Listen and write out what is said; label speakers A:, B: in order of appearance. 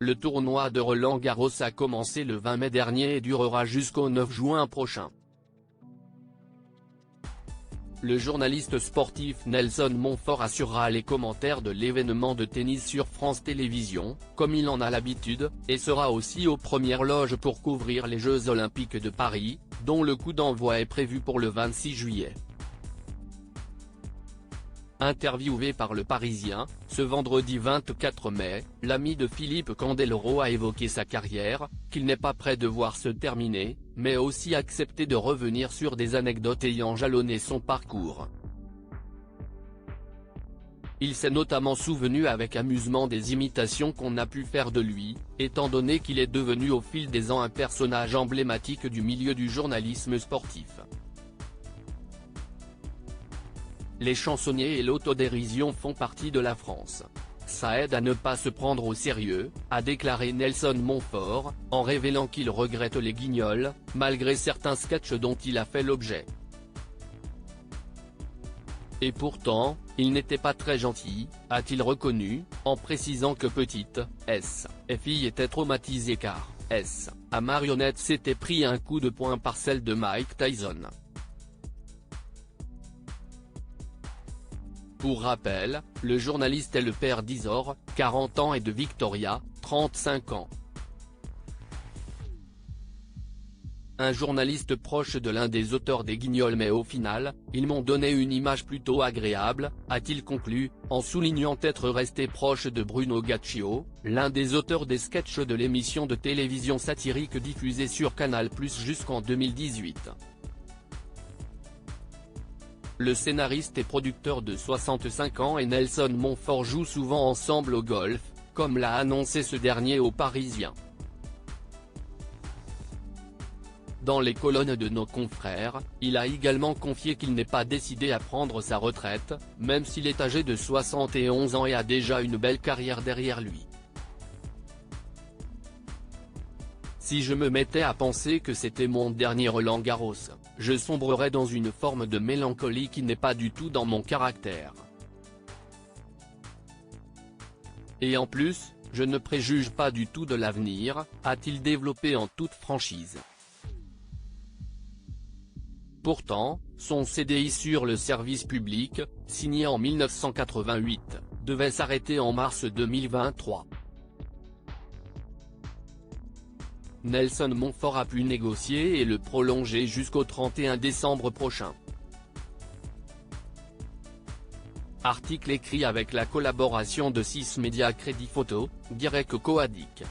A: Le tournoi de Roland-Garros a commencé le 20 mai dernier et durera jusqu'au 9 juin prochain. Le journaliste sportif Nelson Montfort assurera les commentaires de l'événement de tennis sur France Télévisions, comme il en a l'habitude, et sera aussi aux premières loges pour couvrir les Jeux Olympiques de Paris, dont le coup d'envoi est prévu pour le 26 juillet. Interviewé par Le Parisien, ce vendredi 24 mai, l'ami de Philippe Candeloro a évoqué sa carrière, qu'il n'est pas prêt de voir se terminer, mais aussi accepté de revenir sur des anecdotes ayant jalonné son parcours. Il s'est notamment souvenu avec amusement des imitations qu'on a pu faire de lui, étant donné qu'il est devenu au fil des ans un personnage emblématique du milieu du journalisme sportif. Les chansonniers et l'autodérision font partie de la France. Ça aide à ne pas se prendre au sérieux, a déclaré Nelson Montfort, en révélant qu'il regrette les guignols, malgré certains sketchs dont il a fait l'objet. Et pourtant, il n'était pas très gentil, a-t-il reconnu, en précisant que petite, sa fille était traumatisée car, sa marionnette s'était pris un coup de poing par celle de Mike Tyson. Pour rappel, le journaliste est le père d'Isor, 40 ans et de Victoria, 35 ans. Un journaliste proche de l'un des auteurs des Guignols, mais au final, ils m'ont donné une image plutôt agréable, a-t-il conclu, en soulignant être resté proche de Bruno Gaccio, l'un des auteurs des sketchs de l'émission de télévision satirique diffusée sur Canal+ jusqu'en 2018. Le scénariste et producteur de 65 ans et Nelson Montfort jouent souvent ensemble au golf, comme l'a annoncé ce dernier au Parisien. Dans les colonnes de nos confrères, il a également confié qu'il n'est pas décidé à prendre sa retraite, même s'il est âgé de 71 ans et a déjà une belle carrière derrière lui. Si je me mettais à penser que c'était mon dernier Roland-Garros, je sombrerais dans une forme de mélancolie qui n'est pas du tout dans mon caractère. Et en plus, je ne préjuge pas du tout de l'avenir, a-t-il développé en toute franchise. Pourtant, son CDI sur le service public, signé en 1988, devait s'arrêter en mars 2023. Nelson Montfort a pu négocier et le prolonger jusqu'au 31 décembre prochain. Article écrit avec la collaboration de 6 médias Crédit Photo, Guirec Coadic.